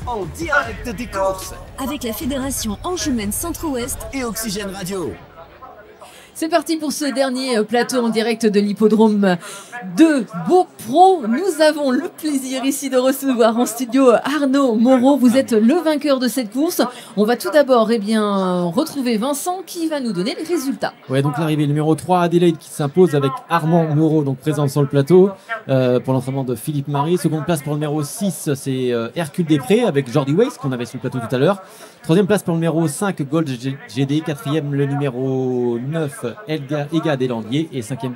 En direct des courses avec la Fédération Anjoumen Centre-Ouest et Oxygène Radio. C'est parti pour ce dernier plateau en direct de l'hippodrome de Beaupro. Nous avons le plaisir ici de recevoir en studio Arnaud Moreau. Vous êtes le vainqueur de cette course. On va tout d'abord retrouver Vincent qui va nous donner les résultats. Ouais, donc l'arrivée numéro 3, Adélaïde qui s'impose avec Armand Moreau, donc présent sur le plateau pour l'entraînement de Philippe Marie. Seconde place pour le numéro 6, c'est Hercule Després avec Jordi Weiss qu'on avait sur le plateau tout à l'heure. Troisième place pour le numéro 5, Gold GD. Quatrième, le numéro 9, Ega Deslandiers. Et cinquième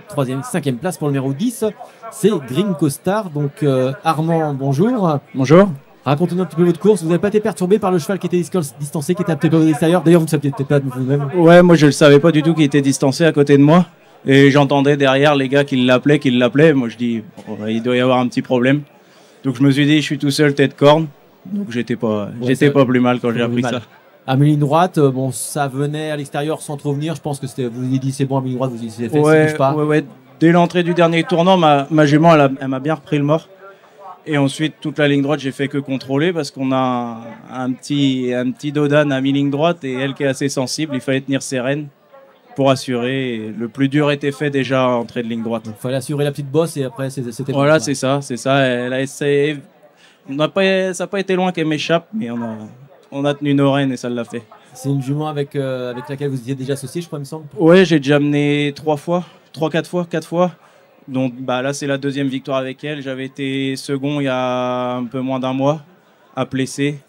place pour le numéro 10, c'est Green Costar. Donc Armand, bonjour. Bonjour. Racontez-nous un petit peu votre course. Vous n'avez pas été perturbé par le cheval qui était distancé, qui était un petit peu à l'extérieur. D'ailleurs, vous ne saviez peut-être pas de vous-même. Ouais, moi je ne savais pas du tout qu'il était distancé à côté de moi. Et j'entendais derrière les gars qui l'appelaient. Moi je dis, il doit y avoir un petit problème. Donc je me suis dit, je suis tout seul, tête corne. Donc j'étais pas plus mal quand j'ai appris ça. À mi ligne droite, bon, ça venait à l'extérieur sans trop venir. Je pense que c'était, vous vous avez dit c'est bon à mi ligne droite, vous avez fait, ouais, ça bouge pas. Ouais. Dès l'entrée du dernier tournant, ma jument, elle m'a bien repris le mort. Et ensuite, toute la ligne droite, j'ai fait que contrôler parce qu'on a un petit dodan à mi ligne droite et elle qui est assez sensible, il fallait tenir ses rênes pour assurer. Et le plus dur était fait déjà à entrée de ligne droite. Il fallait assurer la petite bosse et après c'était. Voilà, bon, c'est ça. Elle a essayé. Ça n'a pas été loin qu'elle m'échappe, mais on a tenu nos rênes et ça l'a fait. C'est une jument avec laquelle vous étiez déjà associé, je crois, il me semble. Ouais, j'ai déjà mené 4 fois. Donc là, c'est la deuxième victoire avec elle. J'avais été second il y a un peu moins d'un mois à Plessé.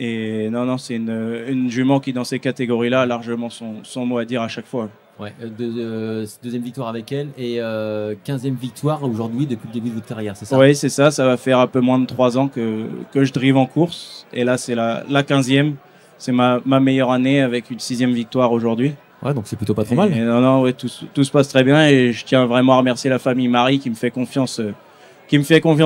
Et non, c'est une jument qui, dans ces catégories-là, a largement son mot à dire à chaque fois. Ouais, deuxième victoire avec elle et 15e victoire aujourd'hui depuis le début de votre carrière, c'est ça? Oui, c'est ça. Ça va faire un peu moins de 3 ans que je drive en course. Et là, c'est la 15e. C'est ma meilleure année avec une 6e victoire aujourd'hui. Ouais, donc c'est plutôt pas trop mal. Non, ouais, tout se passe très bien et je tiens vraiment à remercier la famille Marie qui me fait confiance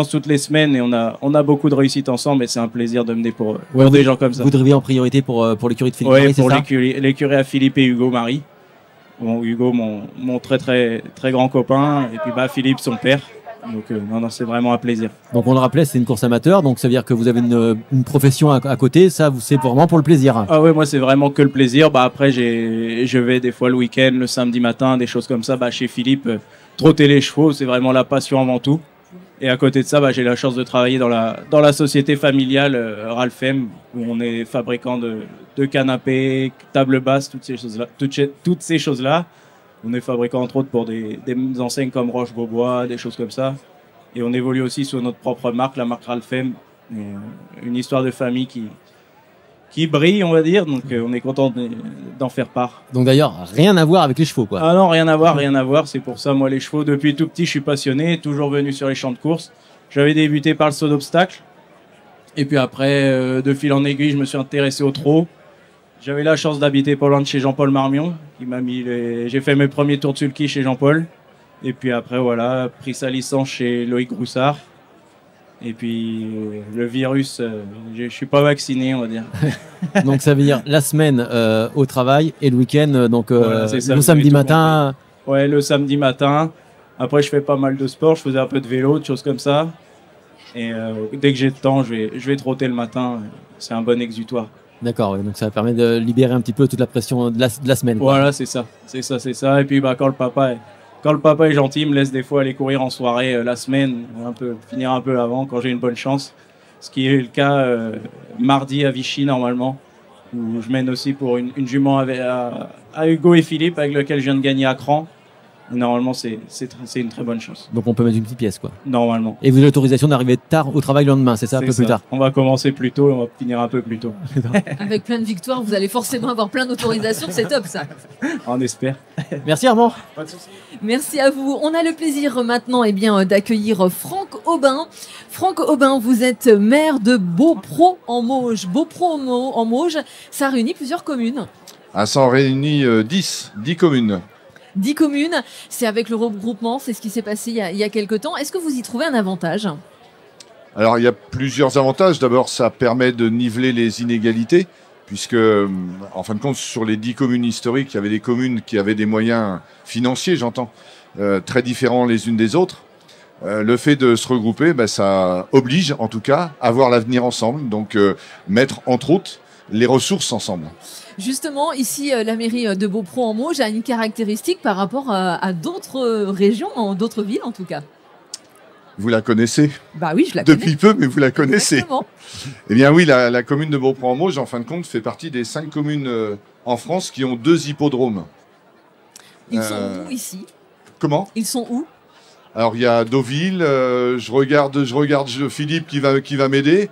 toutes les semaines et on a beaucoup de réussite ensemble et c'est un plaisir de mener pour des gens comme ça. Vous drivez en priorité pour l'écurie de Philippe Marie, c'est ça? Oui, pour l'écurie à Philippe et Hugo Marie. Bon, Hugo, mon très très très grand copain et puis Philippe, son père. Donc non, c'est vraiment un plaisir. Donc on le rappelait, c'est une course amateur, donc ça veut dire que vous avez une profession à côté, ça c'est vraiment pour le plaisir. Ah ouais, moi c'est vraiment que le plaisir. Après je vais des fois le week-end, le samedi matin, des choses comme ça. Chez Philippe, trotter les chevaux, c'est vraiment la passion avant tout. Et à côté de ça, j'ai la chance de travailler dans la société familiale Ralphem, où on est fabricant de canapés, tables basses, toutes ces choses-là. On est fabricant entre autres pour des enseignes comme Roche-Beaubois, des choses comme ça. Et on évolue aussi sur notre propre marque, la marque Ralphem. Une histoire de famille qui brille, on va dire. Donc on est content d'en faire part. Donc d'ailleurs, rien à voir avec les chevaux, quoi. Ah non, rien à voir. C'est pour ça, moi, les chevaux, depuis tout petit, je suis passionné. Toujours venu sur les champs de course. J'avais débuté par le saut d'obstacle. Et puis après, de fil en aiguille, je me suis intéressé au trot. J'avais la chance d'habiter pas loin de chez Jean-Paul Marmion. J'ai fait mes premiers tours de sulky chez Jean-Paul. Et puis après, voilà, pris sa licence chez Loïc Groussard. Et puis le virus, je suis pas vacciné, on va dire. Donc ça veut dire la semaine au travail et le week-end, donc voilà, ça, le samedi matin. Ouais, le samedi matin. Après, je fais pas mal de sport. Je faisais un peu de vélo, des choses comme ça. Et dès que j'ai le temps, je vais trotter le matin. C'est un bon exutoire. D'accord, ouais, donc ça permet de libérer un petit peu toute la pression de la semaine, quoi. Voilà, c'est ça. Et puis quand le papa est gentil, il me laisse des fois aller courir en soirée la semaine, finir un peu avant quand j'ai une bonne chance. Ce qui est le cas mardi à Vichy normalement, où je mène aussi pour une jument à Hugo et Philippe avec lequel je viens de gagner à Cran. Normalement, c'est une très bonne chance. Donc on peut mettre une petite pièce, quoi. Normalement. Et vous avez l'autorisation d'arriver tard au travail le lendemain, c'est ça, un peu plus tard? On va commencer plus tôt et on va finir un peu plus tôt. Avec plein de victoires, vous allez forcément avoir plein d'autorisations, c'est top ça. On espère. Merci Armand. Pas de souci. Merci à vous. On a le plaisir maintenant d'accueillir Franck Aubin. Franck Aubin, vous êtes maire de Beaupro en Mauges. Beaupro en Mauges, ça réunit plusieurs communes. Ça en réunit 10 communes. 10 communes, c'est avec le regroupement, c'est ce qui s'est passé il y a quelques temps. Est-ce que vous y trouvez un avantage? Alors il y a plusieurs avantages. D'abord, ça permet de niveler les inégalités, puisque en fin de compte, sur les 10 communes historiques, il y avait des communes qui avaient des moyens financiers, j'entends, très différents les unes des autres. le fait de se regrouper, ça oblige en tout cas à voir l'avenir ensemble, donc mettre entre autres les ressources ensemble. Justement, ici, la mairie de Beaupron-en-Mauges a une caractéristique par rapport à d'autres régions, d'autres villes en tout cas. Vous la connaissez? Bah oui, je la connais. Depuis peu, mais vous la connaissez. Exactement. Eh bien oui, la commune de Beaupron-en-Mauges, en fin de compte, fait partie des 5 communes en France qui ont 2 hippodromes. Ils sont où ici? Comment? Ils sont où? Alors il y a Deauville, je regarde Philippe qui va m'aider.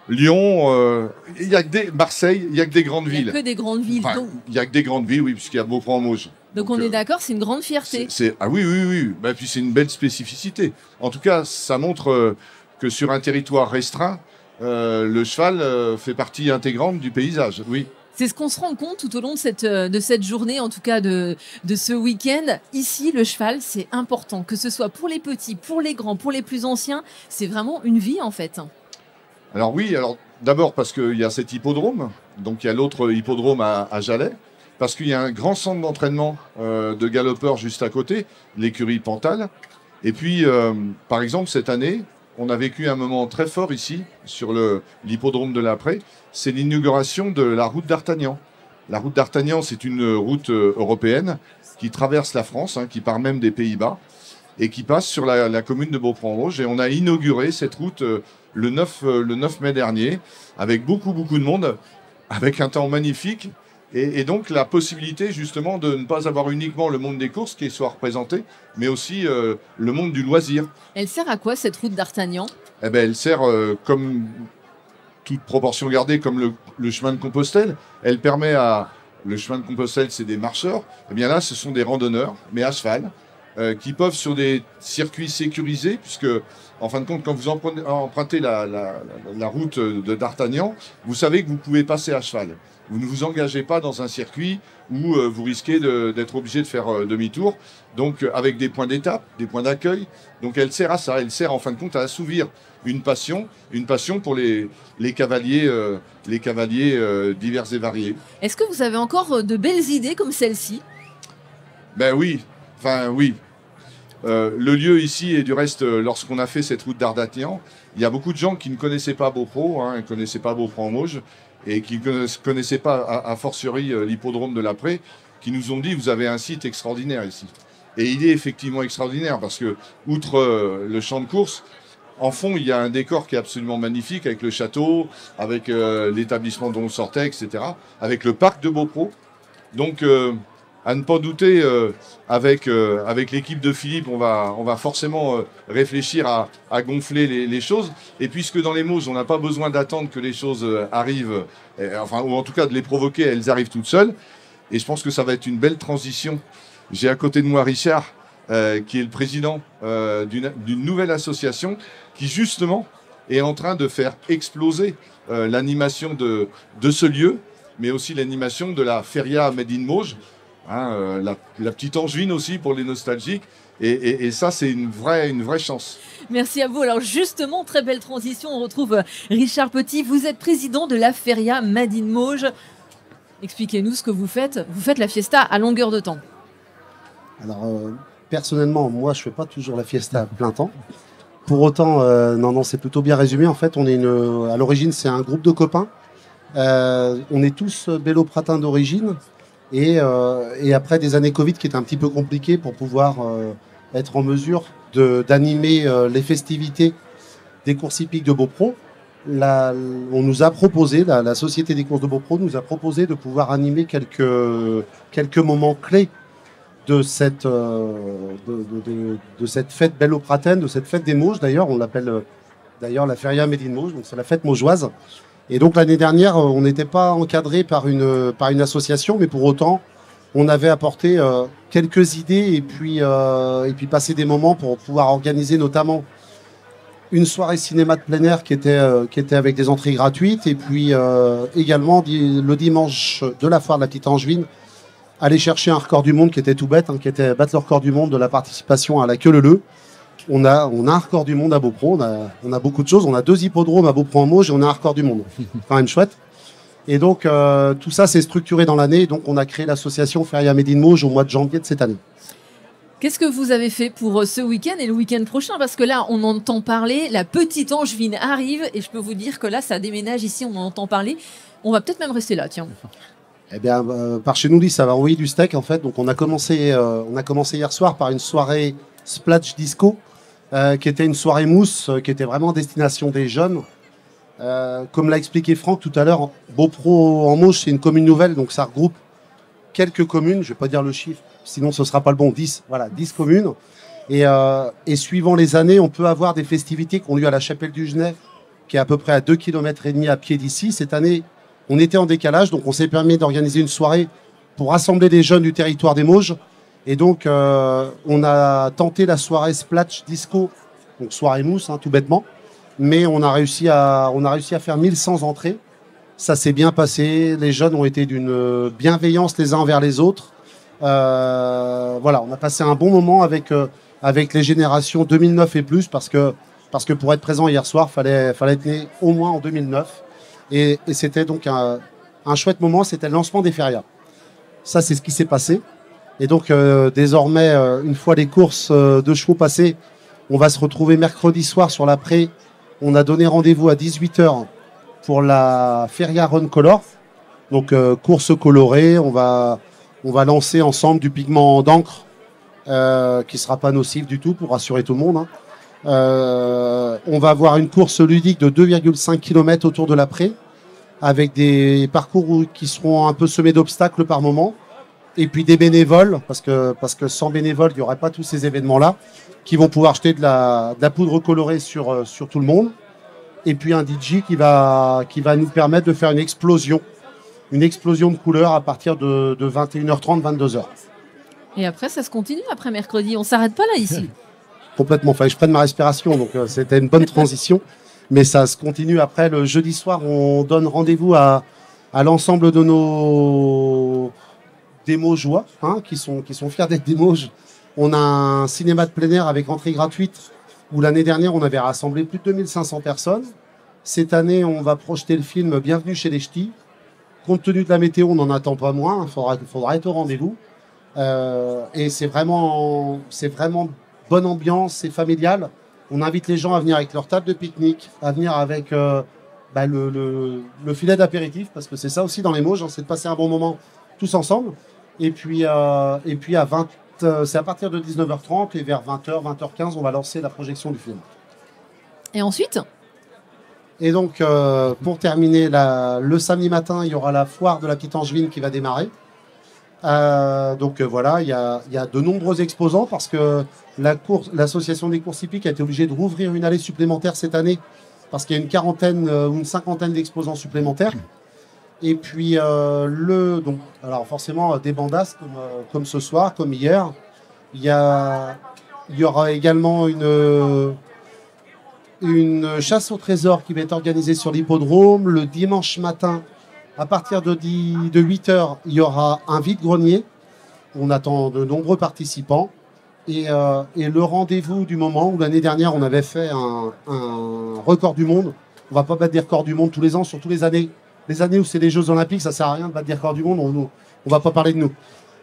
Lyon, il y a que des Marseille, il y a que des grandes villes. Il n'y a que des grandes villes. Enfin, donc il y a que des grandes villes, oui, puisqu'il y a Beaupron-en-Mauges. donc on est d'accord, c'est une grande fierté. Ah oui. Bah, puis c'est une belle spécificité. En tout cas, ça montre que sur un territoire restreint, le cheval fait partie intégrante du paysage. Oui. C'est ce qu'on se rend compte tout au long de cette journée, en tout cas de ce week-end. Ici, le cheval, c'est important, que ce soit pour les petits, pour les grands, pour les plus anciens. C'est vraiment une vie, en fait. Alors oui, d'abord parce qu'il y a cet hippodrome, donc il y a l'autre hippodrome à Jalais, parce qu'il y a un grand centre d'entraînement de galopeurs juste à côté, l'écurie Pantal. Et puis, par exemple, cette année, on a vécu un moment très fort ici, sur l'hippodrome de l'Après, c'est l'inauguration de la route d'Artagnan. La route d'Artagnan, c'est une route européenne qui traverse la France, qui part même des Pays-Bas, et qui passe sur la commune de Beaupron-en-Mauges. Et on a inauguré cette route le 9 mai dernier, avec beaucoup de monde, avec un temps magnifique, et donc la possibilité justement de ne pas avoir uniquement le monde des courses qui soit représenté, mais aussi le monde du loisir. Elle sert à quoi cette route d'Artagnan? Eh ben, elle sert, comme toute proportion gardée, comme le chemin de Compostelle. Elle permet le chemin de Compostelle, c'est des marcheurs. Eh bien là, ce sont des randonneurs, mais à cheval, qui peuvent sur des circuits sécurisés, puisque en fin de compte, quand vous empruntez la route d'Artagnan, vous savez que vous pouvez passer à cheval. Vous ne vous engagez pas dans un circuit où vous risquez d'être obligé de faire demi-tour, donc avec des points d'étape, des points d'accueil. Donc elle sert à ça, elle sert en fin de compte à assouvir une passion pour les cavaliers divers et variés. Est-ce que vous avez encore de belles idées comme celle-ci? Ben oui, oui. Le lieu ici, et du reste, lorsqu'on a fait cette route d'Artagnan, il y a beaucoup de gens qui ne connaissaient pas Beaupron, ne connaissaient pas Beaupron-en-Mauges, et qui ne connaissaient pas, a fortiori, l'hippodrome de l'Après, qui nous ont dit, vous avez un site extraordinaire ici. Et il est effectivement extraordinaire, parce que, outre le champ de course, en fond, il y a un décor qui est absolument magnifique, avec le château, avec l'établissement dont on sortait, etc., avec le parc de Beaupron. Donc, à ne pas douter, avec l'équipe de Philippe, on va forcément réfléchir à gonfler les choses. Et puisque dans les Mauges, on n'a pas besoin d'attendre que les choses arrivent, ou en tout cas de les provoquer, elles arrivent toutes seules. Et je pense que ça va être une belle transition. J'ai à côté de moi Richard, qui est le président d'une nouvelle association qui justement est en train de faire exploser l'animation de ce lieu, mais aussi l'animation de la Feria Made in Mauges. La petite Angevine aussi pour les nostalgiques, et ça c'est une vraie chance. Merci à vous. Alors justement, très belle transition, on retrouve Richard Petit, vous êtes président de la Feria Made in Mauges. Expliquez-nous ce que vous faites. Vous faites la fiesta à longueur de temps. Alors personnellement, moi je fais pas toujours la fiesta à plein temps. Pour autant, non, c'est plutôt bien résumé. En fait, on est à l'origine c'est un groupe de copains. On est tous bélopratins d'origine. Et après des années Covid qui étaient un petit peu compliquées pour pouvoir être en mesure d'animer les festivités des courses hippiques de Beaupron, on nous a proposé, la Société des courses de Beaupron nous a proposé de pouvoir animer quelques moments clés de cette fête bellopratène, de cette fête des Mauges. D'ailleurs, on l'appelle la Feria Made in Mauges, donc c'est la fête maugeoise. Et donc l'année dernière, on n'était pas encadré par une association, mais pour autant, on avait apporté quelques idées et puis passé des moments pour pouvoir organiser notamment une soirée cinéma de plein air qui était avec des entrées gratuites, et puis également le dimanche de la foire de la Petite Angevine, aller chercher un record du monde qui était tout bête, qui était battre le record du monde de la participation à la queue leu. On a un record du monde à Beaupron, on a beaucoup de choses, on a 2 hippodromes à Beaupron-en-Mauges et on a un record du monde. Quand même chouette. Et donc tout ça s'est structuré dans l'année, donc on a créé l'association Feria Made in Mauges au mois de janvier de cette année. Qu'est-ce que vous avez fait pour ce week-end et le week-end prochain? Parce que là, on entend parler, la petite Angevine arrive et je peux vous dire que là, ça déménage ici, on en entend parler. On va peut-être même rester là, tiens. Eh bien, par chez nous, ça va envoyer du steak en fait. Donc on a commencé hier soir par une soirée Splash Disco, qui était une soirée mousse, qui était vraiment à destination des jeunes. Comme l'a expliqué Franck tout à l'heure, Beaupro en Mauges, c'est une commune nouvelle, donc ça regroupe quelques communes. Je vais pas dire le chiffre, sinon ce sera pas le bon. 10 communes. Et suivant les années, on peut avoir des festivités qui ont lieu à la Chapelle du Genève, qui est à peu près à 2,5 km à pied d'ici. Cette année, on était en décalage, donc on s'est permis d'organiser une soirée pour rassembler les jeunes du territoire des Mauges. Et donc, on a tenté la soirée Splash Disco, donc soirée mousse, tout bêtement. Mais on a réussi à faire 1100 entrées. Ça s'est bien passé. Les jeunes ont été d'une bienveillance les uns envers les autres. Voilà, on a passé un bon moment avec les générations 2009 et plus, parce que pour être présent hier soir, fallait être né au moins en 2009. Et c'était donc un chouette moment, c'était le lancement des férias. Ça, c'est ce qui s'est passé. Et donc, désormais, une fois les courses de chevaux passées, on va se retrouver mercredi soir sur la Pré. On a donné rendez-vous à 18h pour la Feria Run Color. Donc, course colorée. On va lancer ensemble du pigment d'encre qui ne sera pas nocif du tout, pour rassurer tout le monde. On va avoir une course ludique de 2,5 km autour de la Pré, avec des parcours qui seront un peu semés d'obstacles par moment, et puis des bénévoles, parce que sans bénévoles, il n'y aurait pas tous ces événements-là, qui vont pouvoir jeter de la poudre colorée sur tout le monde, et puis un DJ qui va nous permettre de faire une explosion de couleurs à partir de 21h30, 22h. Et après, ça se continue après mercredi. On s'arrête pas là ici. Complètement. Fallait que je prenne ma respiration, donc c'était une bonne transition. Mais ça se continue après. Le jeudi soir, on donne rendez-vous à l'ensemble de nos Maugeois, qui sont fiers d'être des Mauges. On a un cinéma de plein air avec entrée gratuite, où l'année dernière, on avait rassemblé plus de 2500 personnes. Cette année, on va projeter le film Bienvenue chez les Ch'tis. Compte tenu de la météo, on n'en attend pas moins. Il faudra être au rendez-vous. Et c'est vraiment bonne ambiance, c'est familial. On invite les gens à venir avec leur table de pique-nique, à venir avec le filet d'apéritif, parce que c'est ça aussi dans les Mauges, c'est de passer un bon moment tous ensemble. Et puis c'est à partir de 19h30 et vers 20h, 20h15, on va lancer la projection du film. Et ensuite ? Et donc, pour terminer, le samedi matin, il y aura la foire de la Petite Angevine qui va démarrer. Voilà, il y a de nombreux exposants, parce que l'association des courses hippiques a été obligée de rouvrir une allée supplémentaire cette année, parce qu'il y a une quarantaine ou une cinquantaine d'exposants supplémentaires. Et puis, alors forcément, des bandas comme ce soir, comme hier. Il y aura également une chasse au trésor qui va être organisée sur l'hippodrome. Le dimanche matin, à partir de 8h, il y aura un vide-grenier. On attend de nombreux participants. Et le rendez-vous du moment, où l'année dernière, on avait fait un record du monde. On ne va pas battre des records du monde tous les ans, surtout les années où c'est les Jeux Olympiques. Ça ne sert à rien de battre des records du monde. On ne va pas parler de nous.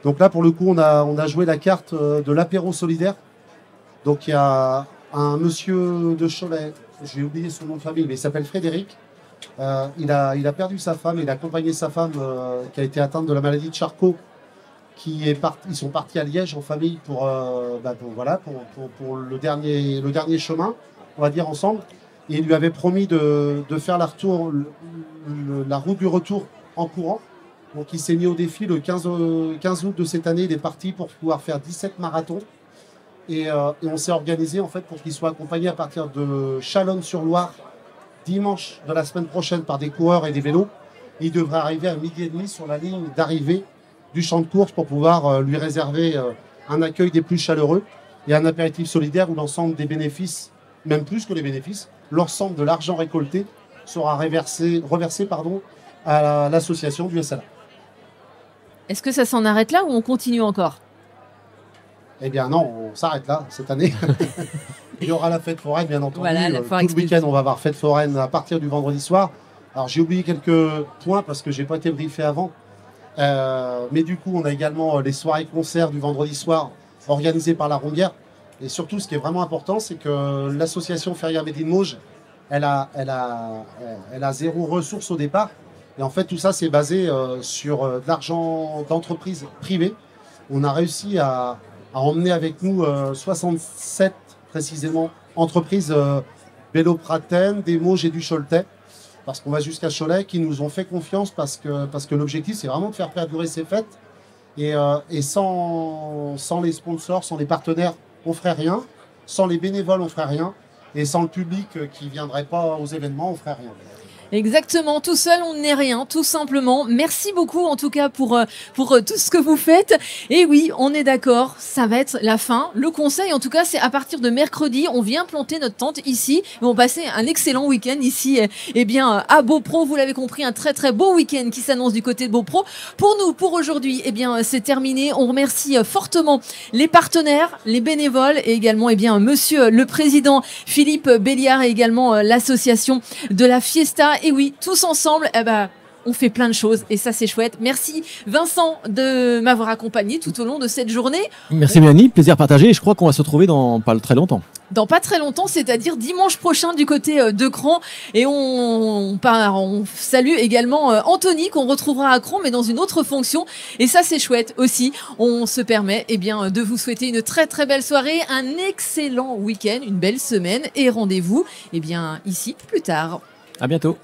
Donc là, pour le coup, on a joué la carte de l'apéro solidaire. Donc il y a un monsieur de Cholet, j'ai oublié son nom de famille, mais il s'appelle Frédéric. Il a perdu sa femme, il a accompagné sa femme qui a été atteinte de la maladie de Charcot. Ils sont partis à Liège en famille pour le dernier chemin, on va dire ensemble. Et il lui avait promis de faire la route du retour en courant. Donc il s'est mis au défi le 15 août de cette année. Il est parti pour pouvoir faire 17 marathons. Et on s'est organisé en fait pour qu'il soit accompagné à partir de Chalonnes-sur-Loire dimanche de la semaine prochaine par des coureurs et des vélos. Il devrait arriver à 12h30 sur la ligne d'arrivée du champ de course pour pouvoir lui réserver un accueil des plus chaleureux et un apéritif solidaire où l'ensemble des bénéfices, même plus que les bénéfices, l'ensemble de l'argent récolté sera reversé à l'association du SLA. Est-ce que ça s'en arrête là ou on continue encore ? Eh bien non, on s'arrête là cette année. Il y aura la fête foraine, bien entendu. Voilà, la foire tout le week-end, on va avoir fête foraine à partir du vendredi soir. Alors j'ai oublié quelques points parce que j'ai pas été briefé avant. Mais du coup, on a également les soirées concerts du vendredi soir organisé par la Rombière. Et surtout, ce qui est vraiment important, c'est que l'association Feria Made in Mauges, elle a 0 ressources au départ. Et en fait, tout ça, c'est basé sur de l'argent d'entreprises privées. On a réussi à emmener avec nous 67 précisément entreprises Bélopraten, des Mauges et du Choletais, parce qu'on va jusqu'à Cholet, qui nous ont fait confiance parce que l'objectif, c'est vraiment de faire perdurer ces fêtes. Et sans les sponsors, sans les partenaires, on ne ferait rien. Sans les bénévoles, on ne ferait rien. Et sans le public qui ne viendrait pas aux événements, on ne ferait rien. Exactement, tout seul on n'est rien, tout simplement. Merci beaucoup en tout cas pour tout ce que vous faites. Et oui, on est d'accord, ça va être la fin. Le conseil en tout cas, c'est à partir de mercredi, on vient planter notre tente ici. Et on passer un excellent week-end ici à Beaupro. Vous l'avez compris, un très très beau week-end qui s'annonce du côté de Beaupro. Pour nous, pour aujourd'hui, c'est terminé. On remercie fortement les partenaires, les bénévoles et également monsieur le président Philippe Béliard et également l'association de la Fiesta. Et oui, tous ensemble, on fait plein de choses et ça c'est chouette. Merci Vincent de m'avoir accompagné tout au long de cette journée. Merci Mélanie, plaisir partagé et je crois qu'on va se retrouver dans pas très longtemps. Dans pas très longtemps, c'est-à-dire dimanche prochain du côté de Cran. Et on salue également Anthony qu'on retrouvera à Cran mais dans une autre fonction. Et ça c'est chouette aussi. On se permet de vous souhaiter une très très belle soirée, un excellent week-end, une belle semaine et rendez-vous ici plus tard. À bientôt.